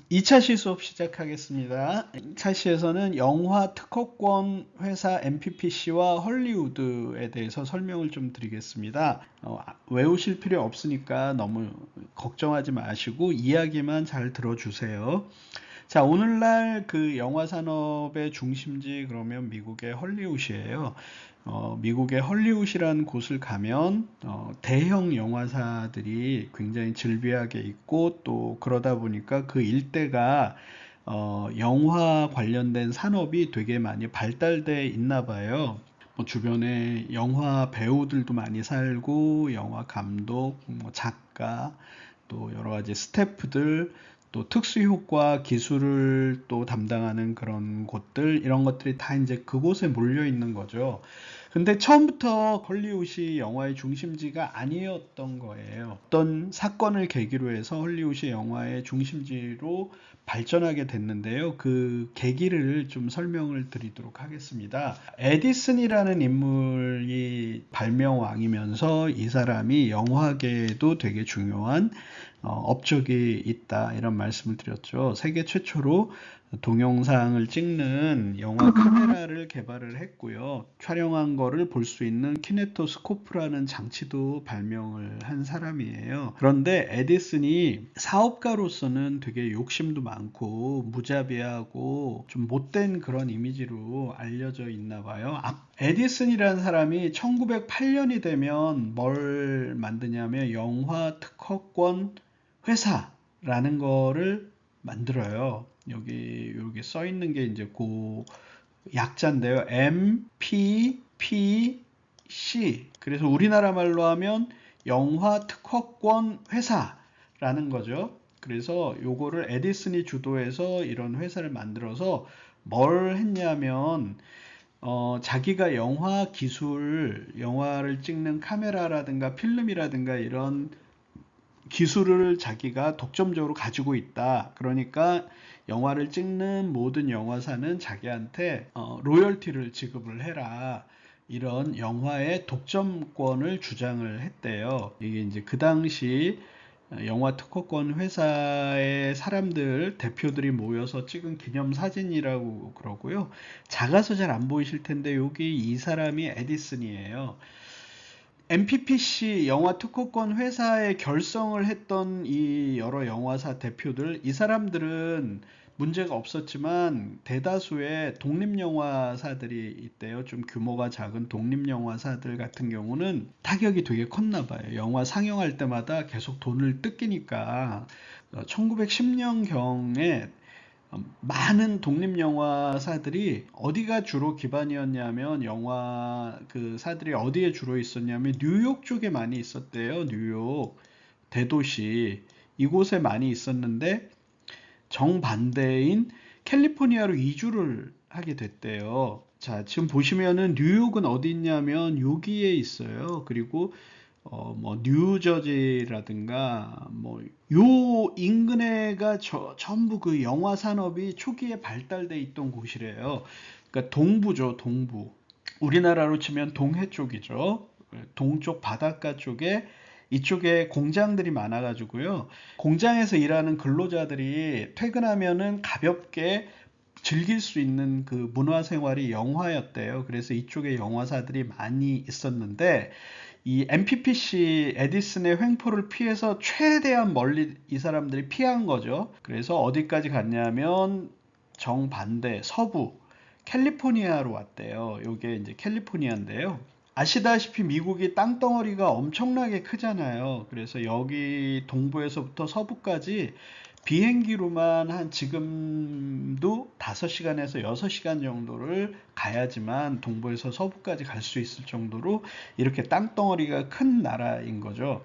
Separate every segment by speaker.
Speaker 1: 2차 시 수업 시작하겠습니다. 2차 시에서는 영화 특허권 회사 MPPC와 헐리우드에 대해서 설명을 좀 드리겠습니다. 외우실 필요 없으니까 너무 걱정하지 마시고 이야기만 잘 들어주세요. 자, 오늘날 그 영화 산업의 중심지 그러면 미국의 헐리우드예요. 미국의 헐리우드라는 곳을 가면 대형 영화사들이 굉장히 즐비하게 있고 또 그러다 보니까 그 일대가 영화 관련된 산업이 되게 많이 발달돼 있나 봐요. 뭐 주변에 영화 배우들도 많이 살고 영화 감독, 뭐 작가, 또 여러 가지 스태프들, 또 특수효과 기술을 또 담당하는 그런 곳들, 이런 것들이 다 이제 그곳에 몰려 있는 거죠. 근데 처음부터 헐리우드이 영화의 중심지가 아니었던 거예요. 어떤 사건을 계기로 해서 헐리우드이 영화의 중심지로 발전하게 됐는데요. 그 계기를 좀 설명을 드리도록 하겠습니다. 에디슨이라는 인물이 발명왕이면서 이 사람이 영화계에도 되게 중요한 업적이 있다, 이런 말씀을 드렸죠. 세계 최초로 동영상을 찍는 영화 카메라를 개발을 했고요. 촬영한 거를 볼 수 있는 키네토스코프라는 장치도 발명을 한 사람이에요. 그런데 에디슨이 사업가로서는 되게 욕심도 많고 무자비하고 좀 못된 그런 이미지로 알려져 있나 봐요. 에디슨이라는 사람이 1908년이 되면 뭘 만드냐면 영화 특허권 회사라는 거를 만들어요. 여기 써 있는 게 이제 그 약자인데요. MPPC. 그래서 우리나라 말로 하면 영화 특허권 회사라는 거죠. 그래서 요거를 에디슨이 주도해서 이런 회사를 만들어서 뭘 했냐면 자기가 영화 기술, 영화를 찍는 카메라라든가 필름이라든가 이런 기술을 자기가 독점적으로 가지고 있다. 그러니까 영화를 찍는 모든 영화사는 자기한테 로열티를 지급을 해라. 이런 영화의 독점권을 주장을 했대요. 이게 이제 그 당시 영화 특허권 회사의 사람들, 대표들이 모여서 찍은 기념사진이라고 그러고요. 작아서 잘 안 보이실 텐데 여기 이 사람이 에디슨이에요. MPPC 영화 특허권 회사에 결성을 했던 이 여러 영화사 대표들, 이 사람들은 문제가 없었지만 대다수의 독립영화사들이 있대요. 좀 규모가 작은 독립영화사들 같은 경우는 타격이 되게 컸나 봐요. 영화 상영할 때마다 계속 돈을 뜯기니까 1910년경에 많은 독립영화사들이 어디가 주로 기반이었냐면, 영화 그 사들이 어디에 주로 있었냐면 뉴욕 쪽에 많이 있었대요. 뉴욕 대도시 이곳에 많이 있었는데 정반대인 캘리포니아로 이주를 하게 됐대요. 자, 지금 보시면은 뉴욕은 어디 있냐면 여기에 있어요. 그리고 뭐 뉴저지라든가 뭐 요 인근에가 전부 그 영화 산업이 초기에 발달돼 있던 곳이래요. 그러니까 동부죠, 동부. 우리나라로 치면 동해 쪽이죠. 동쪽 바닷가 쪽에 이쪽에 공장들이 많아가지고요. 공장에서 일하는 근로자들이 퇴근하면은 가볍게 즐길 수 있는 그 문화 생활이 영화였대요. 그래서 이쪽에 영화사들이 많이 있었는데 이 MPPC 에디슨의 횡포를 피해서 최대한 멀리 이 사람들이 피한 거죠. 그래서 어디까지 갔냐면 정반대 서부 캘리포니아로 왔대요. 요게 이제 캘리포니아인데요. 아시다시피 미국이 땅덩어리가 엄청나게 크잖아요. 그래서 여기 동부에서부터 서부까지 비행기로만 한 지금도 5시간에서 6시간 정도를 가야지만 동부에서 서부까지 갈 수 있을 정도로 이렇게 땅덩어리가 큰 나라인 거죠.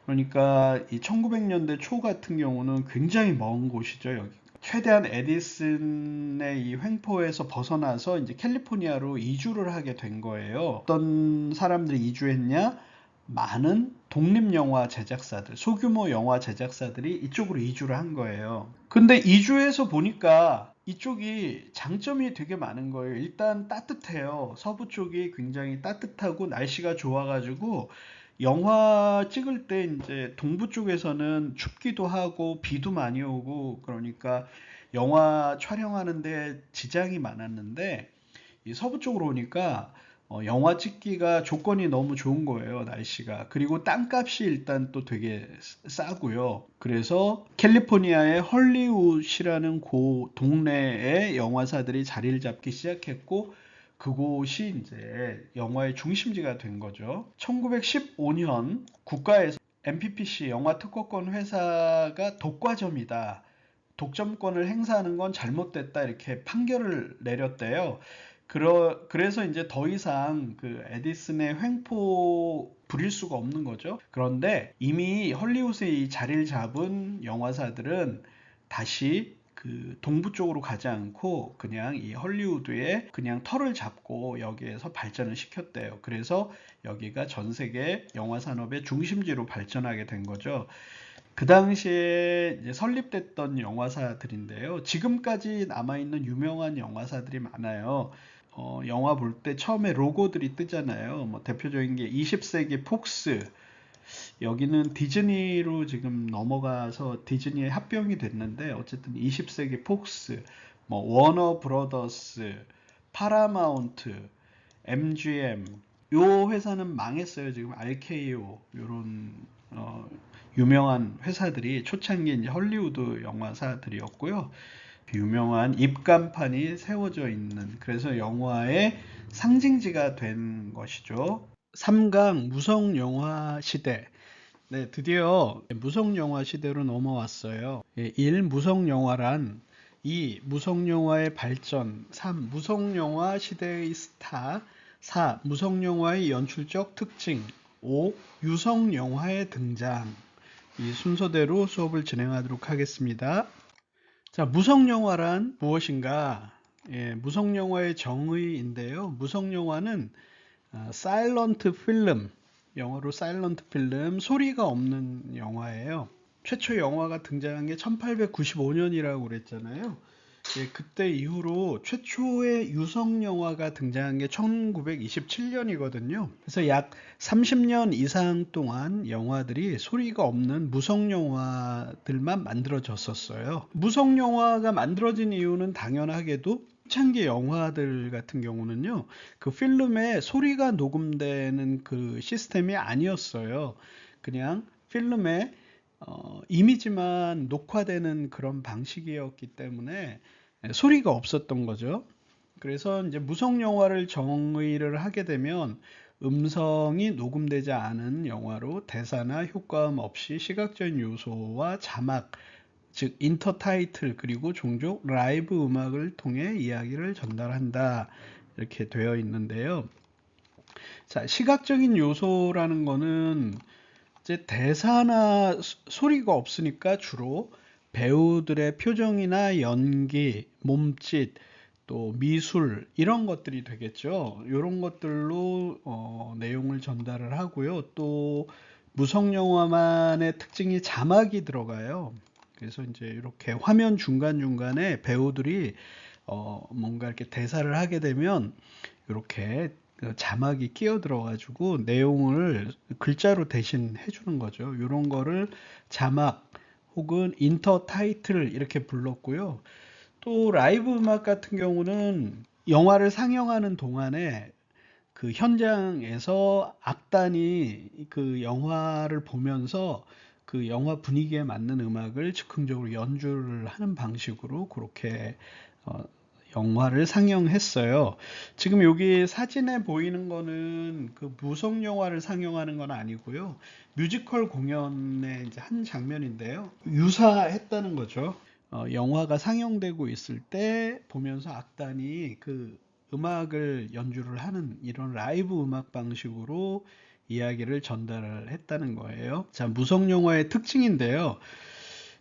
Speaker 1: 그러니까 이 1900년대 초 같은 경우는 굉장히 먼 곳이죠, 여기. 최대한 에디슨의 이 횡포에서 벗어나서 이제 캘리포니아로 이주를 하게 된 거예요. 어떤 사람들이 이주했냐? 많은 독립영화 제작사들, 소규모 영화 제작사들이 이쪽으로 이주를 한 거예요. 근데 이주해서 보니까 이쪽이 장점이 되게 많은 거예요. 일단 따뜻해요. 서부 쪽이 굉장히 따뜻하고 날씨가 좋아가지고 영화 찍을 때 이제 동부 쪽에서는 춥기도 하고 비도 많이 오고 그러니까 영화 촬영하는데 지장이 많았는데 이 서부 쪽으로 오니까 영화 찍기가 조건이 너무 좋은 거예요, 날씨가. 그리고 땅값이 일단 또 되게 싸고요. 그래서 캘리포니아의 헐리우드라는 그 동네에 영화사들이 자리를 잡기 시작했고 그곳이 이제 영화의 중심지가 된 거죠. 1915년 국가에서 MPPC 영화 특허권 회사가 독과점이다. 독점권을 행사하는 건 잘못됐다 이렇게 판결을 내렸대요. 그래서 이제 더 이상 그 에디슨의 횡포 부릴 수가 없는 거죠. 그런데 이미 헐리우드에 이 자리를 잡은 영화사들은 다시 그 동부 쪽으로 가지 않고 그냥 이 헐리우드에 그냥 터를 잡고 여기에서 발전을 시켰대요. 그래서 여기가 전 세계 영화 산업의 중심지로 발전하게 된 거죠. 그 당시에 이제 설립됐던 영화사들인데요. 지금까지 남아있는 유명한 영화사들이 많아요. 영화 볼 때 처음에 로고들이 뜨잖아요. 뭐 대표적인 게 20세기 폭스. 여기는 디즈니로 지금 넘어가서 디즈니에 합병이 됐는데 어쨌든 20세기 폭스, 뭐 워너 브로더스, 파라마운트, MGM. 요 회사는 망했어요. 지금 RKO 요런 유명한 회사들이 초창기 이제 헐리우드 영화사들이었고요. 유명한 입간판이 세워져 있는 그래서 영화의 상징지가 된 것이죠. 3강 무성 영화 시대. 네, 드디어 무성 영화 시대로 넘어왔어요. 1. 무성 영화란 2. 무성 영화의 발전 3. 무성 영화 시대의 스타 4. 무성 영화의 연출적 특징 5. 유성 영화의 등장. 이 순서대로 수업을 진행하도록 하겠습니다. 자, 무성 영화란 무엇인가? 무성 영화의 정의인데요. 무성 영화는 사일런트 필름, 영어로 사일런트 필름, 소리가 없는 영화예요. 최초 영화가 등장한 게 1895년이라고 그랬잖아요. 그때 이후로 최초의 유성 영화가 등장한 게 1927년이거든요. 그래서 약 30년 이상 동안 영화들이 소리가 없는 무성 영화들만 만들어졌었어요. 무성 영화가 만들어진 이유는 당연하게도 초창기 영화들 같은 경우는요, 그 필름에 소리가 녹음되는 그 시스템이 아니었어요. 그냥 필름에 이미지만 녹화되는 그런 방식이었기 때문에 소리가 없었던 거죠. 그래서 이제 무성 영화를 정의를 하게 되면 음성이 녹음되지 않은 영화로 대사나 효과음 없이 시각적인 요소와 자막, 즉 인터타이틀 그리고 종종 라이브 음악을 통해 이야기를 전달한다 이렇게 되어 있는데요. 자, 시각적인 요소라는 거는 이제 대사나 소리가 없으니까 주로 배우들의 표정이나 연기, 몸짓, 또 미술 이런 것들이 되겠죠. 이런 것들로 내용을 전달을 하고요. 또 무성 영화만의 특징이 자막이 들어가요. 그래서 이제 이렇게 화면 중간중간에 배우들이 뭔가 이렇게 대사를 하게 되면 이렇게 자막이 끼어 들어가지고 내용을 글자로 대신 해주는 거죠. 이런 거를 자막 혹은 인터 타이틀 이렇게 불렀고요. 또 라이브 음악 같은 경우는 영화를 상영하는 동안에 그 현장에서 악단이 그 영화를 보면서 그 영화 분위기에 맞는 음악을 즉흥적으로 연주를 하는 방식으로 그렇게 영화를 상영했어요. 지금 여기 사진에 보이는 거는 그 무성 영화를 상영하는 건 아니고요. 뮤지컬 공연의 이제 한 장면인데요. 유사했다는 거죠. 영화가 상영되고 있을 때 보면서 악단이 그 음악을 연주를 하는 이런 라이브 음악 방식으로 이야기를 전달을 했다는 거예요. 자, 무성 영화의 특징인데요.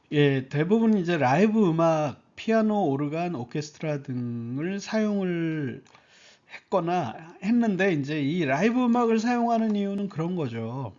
Speaker 1: 대부분 이제 라이브 음악, 피아노, 오르간, 오케스트라 등을 사용을 했거나 했는데 이제 이 라이브 음악을 사용하는 이유는 그런 거죠.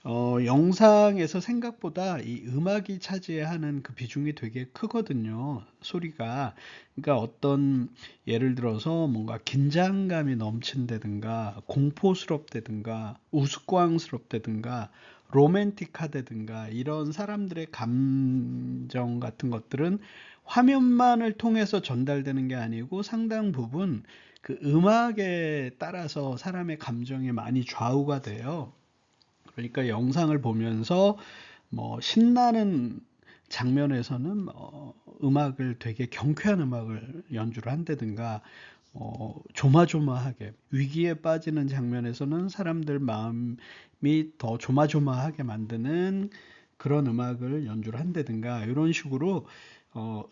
Speaker 1: 영상에서 생각보다 이 음악이 차지하는 그 비중이 되게 크거든요, 소리가. 그러니까 어떤 예를 들어서 뭔가 긴장감이 넘친다든가 공포스럽다든가 우스꽝스럽다든가 로맨틱하다든가 이런 사람들의 감정 같은 것들은 화면만을 통해서 전달되는 게 아니고 상당 부분 그 음악에 따라서 사람의 감정이 많이 좌우가 돼요. 그러니까 영상을 보면서 뭐 신나는 장면에서는 음악을 되게 경쾌한 음악을 연주를 한다든가 조마조마하게 위기에 빠지는 장면에서는 사람들 마음이 더 조마조마하게 만드는 그런 음악을 연주를 한다든가 이런 식으로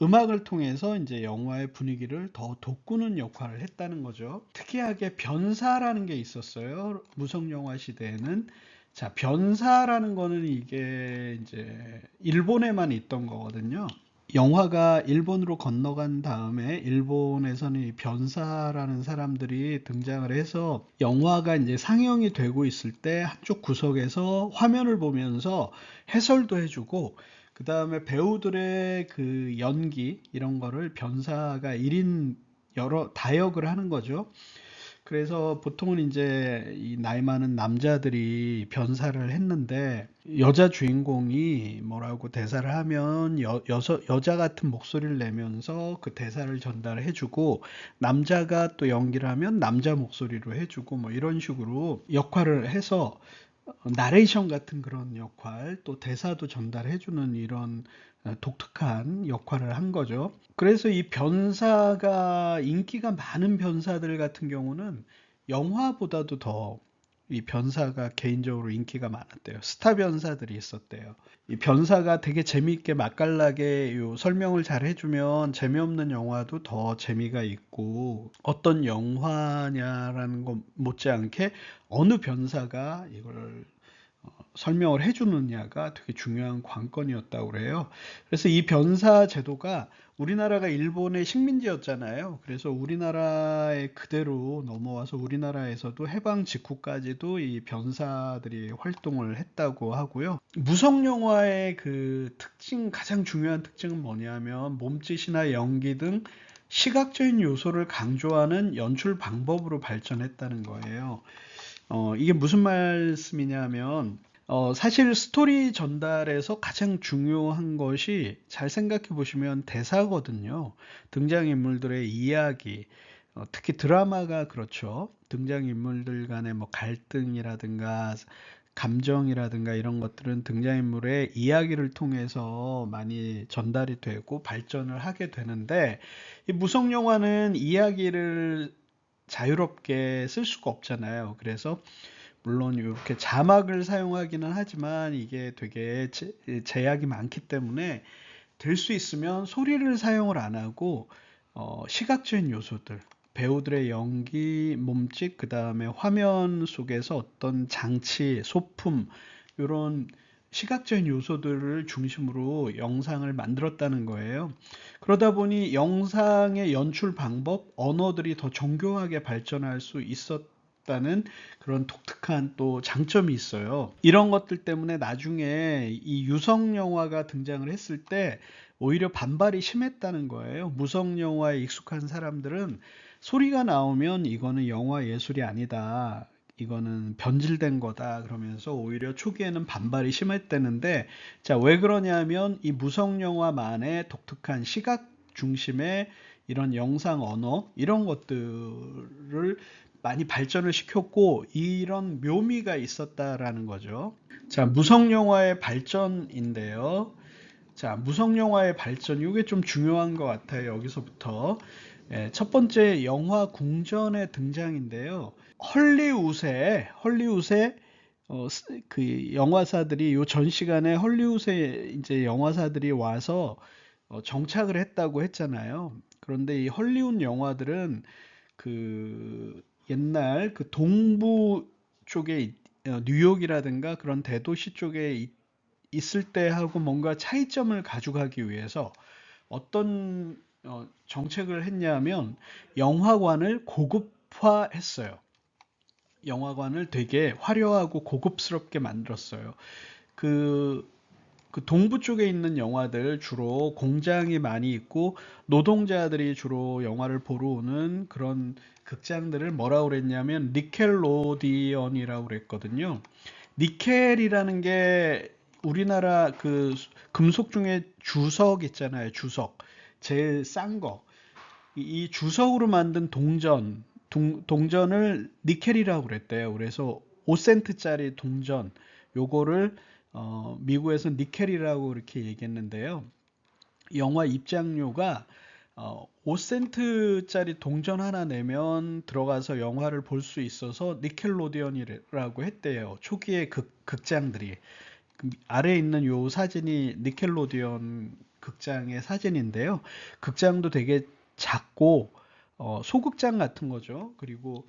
Speaker 1: 음악을 통해서 이제 영화의 분위기를 더 돋구는 역할을 했다는 거죠. 특이하게 변사라는 게 있었어요. 무성 영화 시대에는. 자, 변사라는 거는 이게 이제 일본에만 있던 거거든요. 영화가 일본으로 건너간 다음에 일본에서는 이 변사라는 사람들이 등장을 해서 영화가 이제 상영이 되고 있을 때 한쪽 구석에서 화면을 보면서 해설도 해주고 그 다음에 배우들의 그 연기 이런 거를 변사가 1인 여러 다역을 하는 거죠. 그래서 보통은 이제 이 나이 많은 남자들이 변사를 했는데 여자 주인공이 뭐라고 대사를 하면 여자 같은 목소리를 내면서 그 대사를 전달해 주고 남자가 또 연기를 하면 남자 목소리로 해 주고 뭐 이런 식으로 역할을 해서 나레이션 같은 그런 역할, 또 대사도 전달해 주는 이런 독특한 역할을 한 거죠. 그래서 이 변사가 인기가 많은 변사들 같은 경우는 영화보다도 더 이 변사가 개인적으로 인기가 많았대요. 스타 변사들이 있었대요. 이 변사가 되게 재미있게 맛깔나게 요 설명을 잘 해주면 재미없는 영화도 더 재미가 있고 어떤 영화냐라는 것 못지않게 어느 변사가 이걸 설명을 해주느냐가 되게 중요한 관건이었다고 그래요. 그래서 이 변사 제도가 우리나라가 일본의 식민지였잖아요. 그래서 우리나라에 그대로 넘어와서 우리나라에서도 해방 직후까지도 이 변사들이 활동을 했다고 하고요. 무성 영화의 그 특징, 가장 중요한 특징은 뭐냐면 몸짓이나 연기 등 시각적인 요소를 강조하는 연출 방법으로 발전했다는 거예요. 이게 무슨 말씀이냐면 사실 스토리 전달에서 가장 중요한 것이 잘 생각해 보시면 대사거든요. 등장인물들의 이야기, 특히 드라마가 그렇죠. 등장인물들 간의 뭐 갈등이라든가 감정이라든가 이런 것들은 등장인물의 이야기를 통해서 많이 전달이 되고 발전을 하게 되는데 이 무성 영화는 이야기를 자유롭게 쓸 수가 없잖아요. 그래서 물론 이렇게 자막을 사용하기는 하지만 이게 되게 제약이 많기 때문에 될 수 있으면 소리를 사용을 안 하고 시각적인 요소들, 배우들의 연기, 몸짓, 그 다음에 화면 속에서 어떤 장치, 소품 이런 시각적인 요소들을 중심으로 영상을 만들었다는 거예요. 그러다 보니 영상의 연출 방법, 언어들이 더 정교하게 발전할 수 있었다는 그런 독특한 또 장점이 있어요. 이런 것들 때문에 나중에 이 유성 영화가 등장을 했을 때 오히려 반발이 심했다는 거예요. 무성 영화에 익숙한 사람들은 소리가 나오면 이거는 영화 예술이 아니다. 이거는 변질된 거다. 그러면서 오히려 초기에는 반발이 심했다는데, 자, 왜 그러냐면 이 무성 영화만의 독특한 시각 중심의 이런 영상 언어, 이런 것들을 많이 발전을 시켰고, 이런 묘미가 있었다라는 거죠. 자, 무성 영화의 발전인데요. 자, 무성 영화의 발전, 이게 좀 중요한 것 같아요. 여기서부터. 첫 번째 영화 궁전의 등장인데요. 헐리우드에 그 영화사들이 요 전 시간에 헐리우드에 이제 영화사들이 와서 정착을 했다고 했잖아요. 그런데 이 헐리우드 영화들은 그 옛날 그 동부 쪽에 뉴욕이라든가 그런 대도시 쪽에 있을 때하고 뭔가 차이점을 가져가기 위해서 어떤 정책을 했냐면 영화관을 고급화했어요. 영화관을 되게 화려하고 고급스럽게 만들었어요. 그, 그 동부 쪽에 있는 영화들 주로 공장이 많이 있고 노동자들이 주로 영화를 보러 오는 그런 극장들을 뭐라고 그랬냐면 니켈로디언이라고 그랬거든요. 니켈이라는 게 우리나라 그 금속 중에 주석 있잖아요. 주석. 제일 싼 거. 이 주석으로 만든 동전을 니켈이라고 그랬대요. 그래서 5센트짜리 동전, 요거를 미국에서 니켈이라고 이렇게 얘기했는데요. 영화 입장료가 5센트짜리 동전 하나 내면 들어가서 영화를 볼 수 있어서 니켈로디언이라고 했대요. 초기의 극장들이. 아래에 있는 요 사진이 니켈로디언 극장의 사진인데요. 극장도 되게 작고 소극장 같은 거죠. 그리고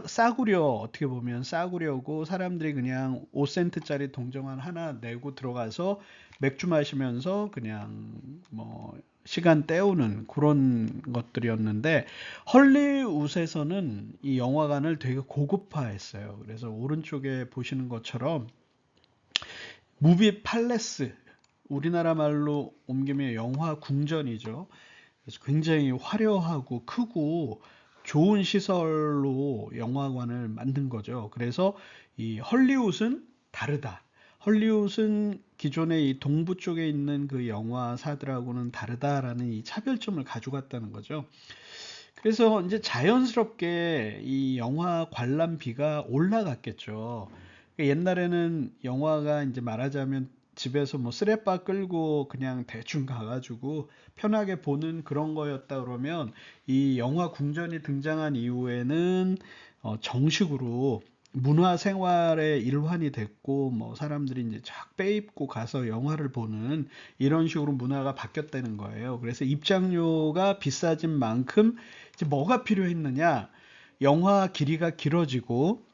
Speaker 1: 싸구려, 어떻게 보면 싸구려고 사람들이 그냥 5센트짜리 동전만 하나 내고 들어가서 맥주 마시면서 그냥 뭐 시간 때우는 그런 것들이었는데, 헐리우드에서는 이 영화관을 되게 고급화했어요. 그래서 오른쪽에 보시는 것처럼 무비 팔레스, 우리나라 말로 옮기면 영화 궁전이죠. 그래서 굉장히 화려하고 크고 좋은 시설로 영화관을 만든 거죠. 그래서 이 헐리우드는 다르다. 헐리우드는 기존의 이 동부 쪽에 있는 그 영화사들하고는 다르다라는 이 차별점을 가져갔다는 거죠. 그래서 이제 자연스럽게 이 영화 관람비가 올라갔겠죠. 옛날에는 영화가 이제 말하자면 집에서 뭐 쓰레빠 끌고 그냥 대충 가가지고 편하게 보는 그런 거였다 그러면, 이 영화 궁전이 등장한 이후에는 정식으로 문화 생활의 일환이 됐고, 뭐 사람들이 이제 쫙 빼입고 가서 영화를 보는 이런 식으로 문화가 바뀌었다는 거예요. 그래서 입장료가 비싸진 만큼 이제 뭐가 필요했느냐? 영화 길이가 길어지고,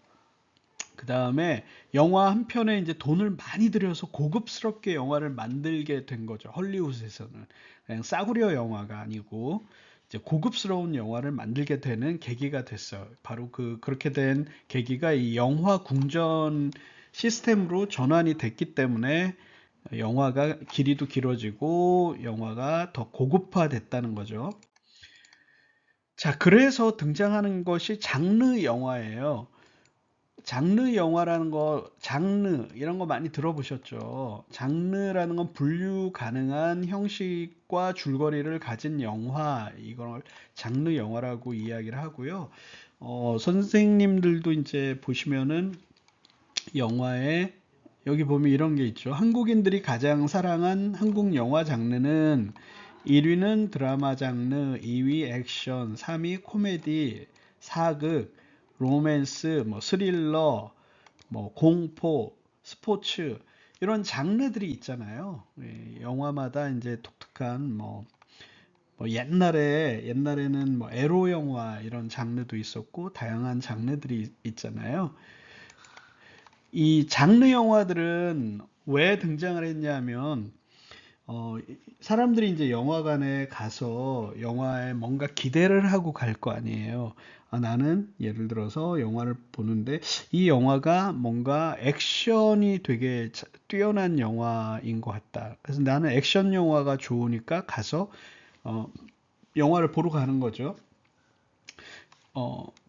Speaker 1: 그 다음에 영화 한 편에 이제 돈을 많이 들여서 고급스럽게 영화를 만들게 된 거죠. 헐리우드에서는 그냥 싸구려 영화가 아니고 이제 고급스러운 영화를 만들게 되는 계기가 됐어요. 바로 그렇게 된 계기가 이 영화 궁전 시스템으로 전환이 됐기 때문에 영화가 길이도 길어지고 영화가 더 고급화됐다는 거죠. 자, 그래서 등장하는 것이 장르 영화예요. 장르 영화라는 거, 장르 이런 거 많이 들어보셨죠? 장르라는 건 분류 가능한 형식과 줄거리를 가진 영화, 이걸 장르 영화라고 이야기를 하고요. 선생님들도 이제 보시면은 영화에 여기 보면 이런 게 있죠. 한국인들이 가장 사랑한 한국 영화 장르는 1위는 드라마 장르, 2위 액션, 3위 코미디, 사극, 로맨스, 뭐 스릴러, 뭐 공포, 스포츠, 이런 장르들이 있잖아요. 영화마다 이제 독특한 뭐 옛날에는 뭐 에로 영화 이런 장르도 있었고 다양한 장르들이 있잖아요. 이 장르 영화들은 왜 등장을 했냐면 사람들이 이제 영화관에 가서 영화에 뭔가 기대를 하고 갈 거 아니에요. 나는 예를 들어서 영화를 보는데 이 영화가 뭔가 액션이 되게 뛰어난 영화인 것 같다. 그래서 나는 액션 영화가 좋으니까 가서 어, 영화를 보러 가는 거죠.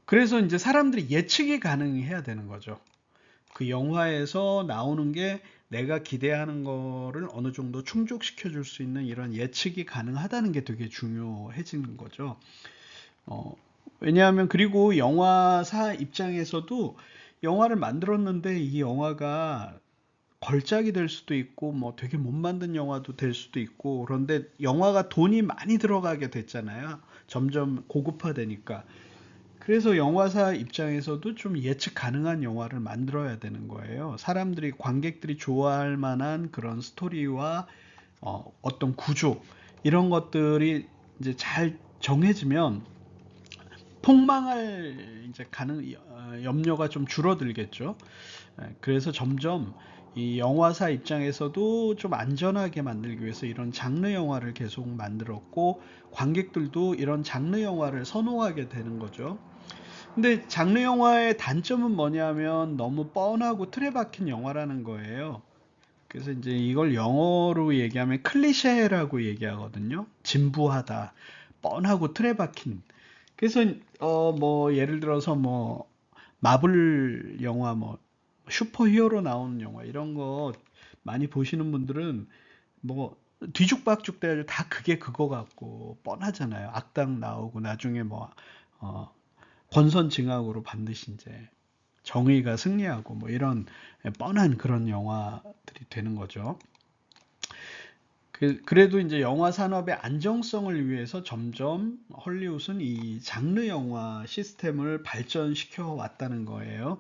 Speaker 1: 그래서 이제 사람들이 예측이 가능해야 되는 거죠. 그 영화에서 나오는 게 내가 기대하는 거를 어느 정도 충족시켜 줄 수 있는 이런 예측이 가능하다는 게 되게 중요해지는 거죠. 왜냐하면 그리고 영화사 입장에서도 영화를 만들었는데 이 영화가 걸작이 될 수도 있고 뭐 되게 못 만든 영화도 될 수도 있고, 그런데 영화가 돈이 많이 들어가게 됐잖아요. 점점 고급화되니까. 그래서 영화사 입장에서도 좀 예측 가능한 영화를 만들어야 되는 거예요. 사람들이, 관객들이 좋아할 만한 그런 스토리와 어떤 구조, 이런 것들이 이제 잘 정해지면 폭망할 이제 염려가 좀 줄어들겠죠. 그래서 점점 이 영화사 입장에서도 좀 안전하게 만들기 위해서 이런 장르 영화를 계속 만들었고, 관객들도 이런 장르 영화를 선호하게 되는 거죠. 근데 장르 영화의 단점은 뭐냐면 너무 뻔하고 틀에 박힌 영화라는 거예요. 그래서 이제 이걸 영어로 얘기하면 클리셰라고 얘기하거든요. 진부하다, 뻔하고 틀에 박힌. 그래서 뭐 예를 들어서 뭐 마블 영화 뭐 슈퍼히어로 나오는 영화 이런 거 많이 보시는 분들은 뭐 뒤죽박죽 돼가지고 다 그게 그거 같고 뻔하잖아요. 악당 나오고 나중에 뭐 어, 권선징악으로 반드시 이제 정의가 승리하고 뭐 이런 뻔한 그런 영화들이 되는 거죠. 그래도 이제 영화 산업의 안정성을 위해서 점점 헐리우드는 이 장르 영화 시스템을 발전시켜 왔다는 거예요.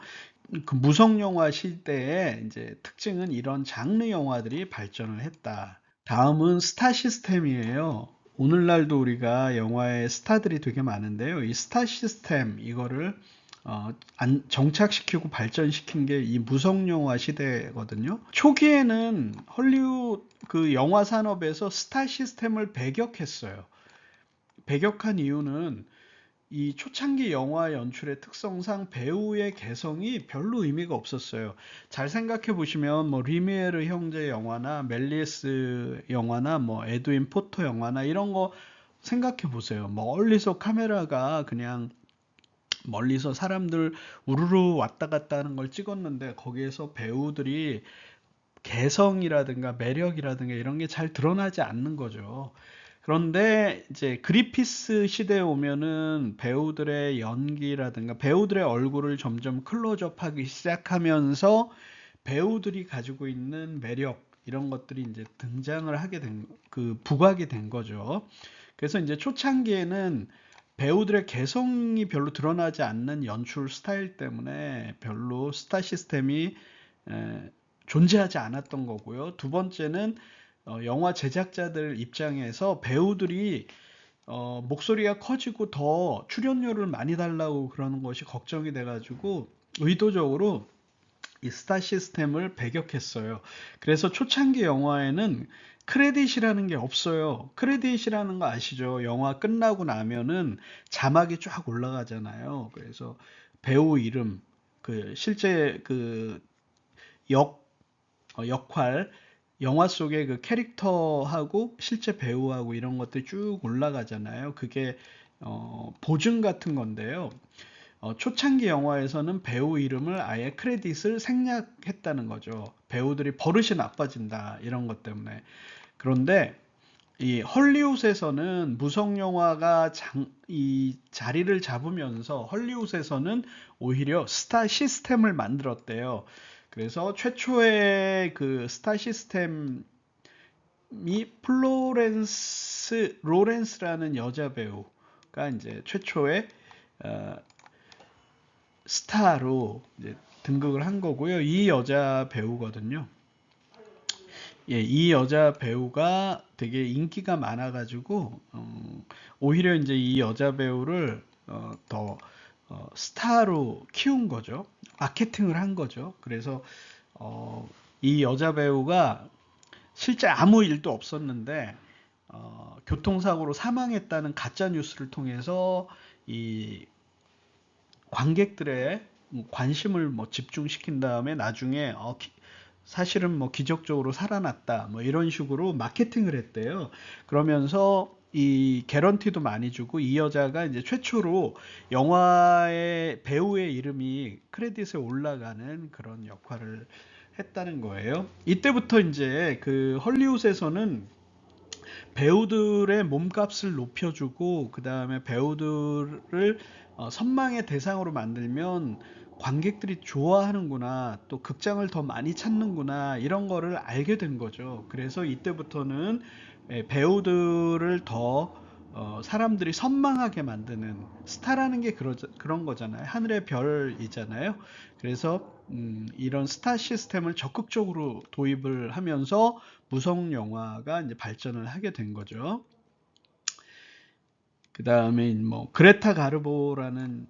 Speaker 1: 그 무성 영화 시대의 이제 특징은 이런 장르 영화들이 발전을 했다. 다음은 스타 시스템이에요. 오늘날도 우리가 영화에 스타들이 되게 많은데요. 이 스타 시스템 이거를 정착시키고 발전시킨 게 이 무성 영화 시대거든요. 초기에는 헐리우드 그 영화 산업에서 스타 시스템을 배격했어요. 배격한 이유는 이 초창기 영화 연출의 특성상 배우의 개성이 별로 의미가 없었어요. 잘 생각해 보시면 뭐 리미에르 형제 영화나 멜리에스 영화나 뭐 에드윈 포터 영화나 이런 거 생각해 보세요. 멀리서 카메라가 그냥 멀리서 사람들 우르르 왔다 갔다 하는 걸 찍었는데 거기에서 배우들이 개성이라든가 매력이라든가 이런 게 잘 드러나지 않는 거죠. 그런데 이제 그리피스 시대에 오면은 배우들의 연기라든가 배우들의 얼굴을 점점 클로즈업하기 시작하면서 배우들이 가지고 있는 매력 이런 것들이 이제 등장을 하게 부각이 된 거죠. 그래서 이제 초창기에는 배우들의 개성이 별로 드러나지 않는 연출 스타일 때문에 별로 스타 시스템이 존재하지 않았던 거고요. 두 번째는 영화 제작자들 입장에서 배우들이 목소리가 커지고 더 출연료를 많이 달라고 그러는 것이 걱정이 돼가지고 의도적으로 이 스타 시스템을 배격했어요. 그래서 초창기 영화에는 크레딧이라는 게 없어요. 크레딧이라는 거 아시죠? 영화 끝나고 나면은 자막이 쫙 올라가잖아요. 그래서 배우 이름, 그 실제 그 역할, 영화 속의 그 캐릭터하고 실제 배우하고 이런 것들이 쭉 올라가잖아요. 그게 보증 같은 건데요. 초창기 영화에서는 배우 이름을 아예 크레딧을 생략했다는 거죠. 배우들이 버릇이 나빠진다 이런 것 때문에. 그런데 이 헐리우드에서는 무성 영화가 이 자리를 잡으면서 헐리우드에서는 오히려 스타 시스템을 만들었대요. 그래서 최초의 그 스타 시스템이 플로렌스 로렌스라는 여자 배우가 이제 최초의 어, 스타로 이제 등극을 한 거고요. 이 여자 배우거든요. 예, 이 여자 배우가 되게 인기가 많아가지고 오히려 이제 이 여자 배우를 더 스타로 키운 거죠. 마케팅을 한 거죠. 그래서 이 여자 배우가 실제 아무 일도 없었는데 교통사고로 사망했다는 가짜 뉴스를 통해서 이 관객들의 관심을 뭐 집중시킨 다음에 나중에 사실은 뭐 기적적으로 살아났다 뭐 이런 식으로 마케팅을 했대요. 그러면서 이 개런티도 많이 주고 이 여자가 이제 최초로 영화의 배우의 이름이 크레딧에 올라가는 그런 역할을 했다는 거예요. 이때부터 이제 그 헐리우드에서는 배우들의 몸값을 높여주고 그 다음에 배우들을 선망의 대상으로 만들면 관객들이 좋아하는구나, 또 극장을 더 많이 찾는구나, 이런 거를 알게 된 거죠. 그래서 이때부터는 배우들을 더 사람들이 선망하게 만드는 스타라는 게 그런 거잖아요. 하늘의 별이잖아요. 그래서 이런 스타 시스템을 적극적으로 도입을 하면서 무성 영화가 이제 발전을 하게 된 거죠. 그 다음에 뭐 그레타 가르보라는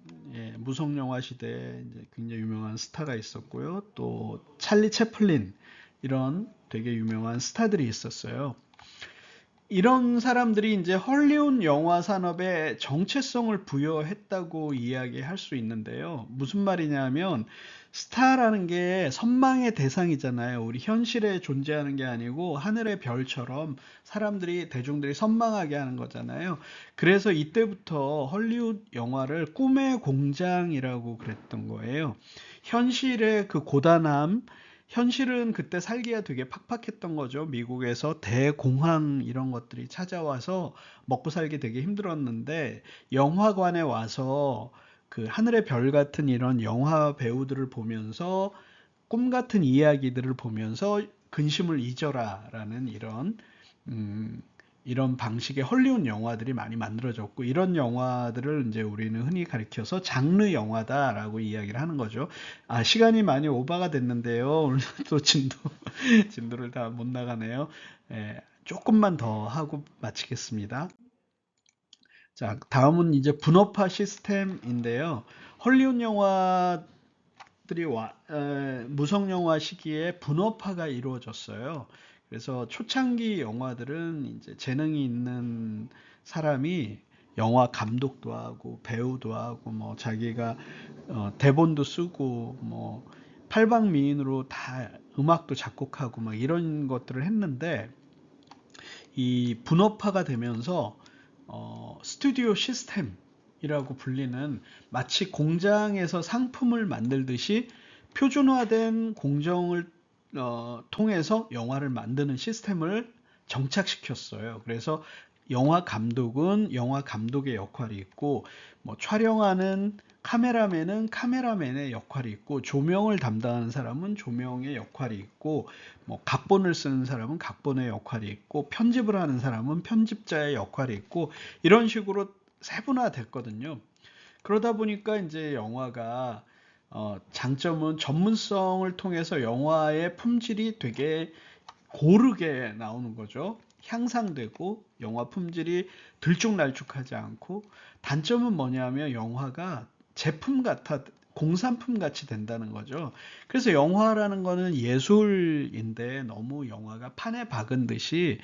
Speaker 1: 무성 영화 시대에 이제 굉장히 유명한 스타가 있었고요. 또 찰리 채플린 이런 되게 유명한 스타들이 있었어요. 이런 사람들이 이제 헐리우드 영화 산업에 정체성을 부여했다고 이야기할 수 있는데요. 무슨 말이냐면 스타라는 게 선망의 대상이잖아요. 우리 현실에 존재하는 게 아니고 하늘의 별처럼 사람들이 대중들이 선망하게 하는 거잖아요. 그래서 이때부터 헐리우드 영화를 꿈의 공장이라고 그랬던 거예요. 현실의 그 고단함, 현실은 그때 살기가 되게 팍팍했던 거죠. 미국에서 대공황 이런 것들이 찾아와서 먹고 살기 되게 힘들었는데 영화관에 와서 그 하늘의 별 같은 이런 영화 배우들을 보면서 꿈 같은 이야기들을 보면서 근심을 잊어라라는 음, 이런 방식의 헐리우드 영화들이 많이 만들어졌고 이런 영화들을 이제 우리는 흔히 가리켜서 장르 영화다라고 이야기를 하는 거죠. 아, 시간이 많이 오버가 됐는데요. 오늘 또 진도를 다 못 나가네요. 예, 조금만 더 하고 마치겠습니다. 자, 다음은 이제 분업화 시스템인데요. 헐리우드 영화들이 무성 영화 시기에 분업화가 이루어졌어요. 그래서 초창기 영화들은 이제 재능이 있는 사람이 영화 감독도 하고 배우도 하고 뭐 자기가 대본도 쓰고 뭐 팔방미인으로 다 음악도 작곡하고 막 이런 것들을 했는데 이 분업화가 되면서 스튜디오 시스템이라고 불리는 마치 공장에서 상품을 만들듯이 표준화된 공정을 통해서 영화를 만드는 시스템을 정착시켰어요. 그래서 영화 감독은 영화 감독의 역할이 있고, 뭐 촬영하는 카메라맨은 카메라맨의 역할이 있고, 조명을 담당하는 사람은 조명의 역할이 있고, 뭐 각본을 쓰는 사람은 각본의 역할이 있고, 편집을 하는 사람은 편집자의 역할이 있고, 이런 식으로 세분화됐거든요. 그러다 보니까 이제 영화가 장점은 전문성을 통해서 영화의 품질이 되게 고르게 나오는 거죠. 향상되고 영화 품질이 들쭉날쭉하지 않고, 단점은 뭐냐면 영화가 제품 같아 공산품 같이 된다는 거죠. 그래서 영화라는 거는 예술인데 너무 영화가 판에 박은 듯이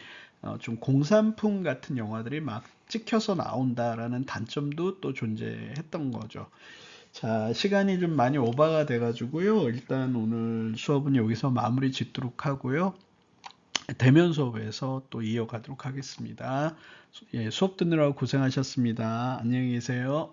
Speaker 1: 좀 공산품 같은 영화들이 막 찍혀서 나온다라는 단점도 또 존재했던 거죠. 자, 시간이 좀 많이 오버가 돼가지고요. 일단 오늘 수업은 여기서 마무리 짓도록 하고요. 대면 수업에서 또 이어가도록 하겠습니다. 예, 수업 듣느라고 고생하셨습니다. 안녕히 계세요.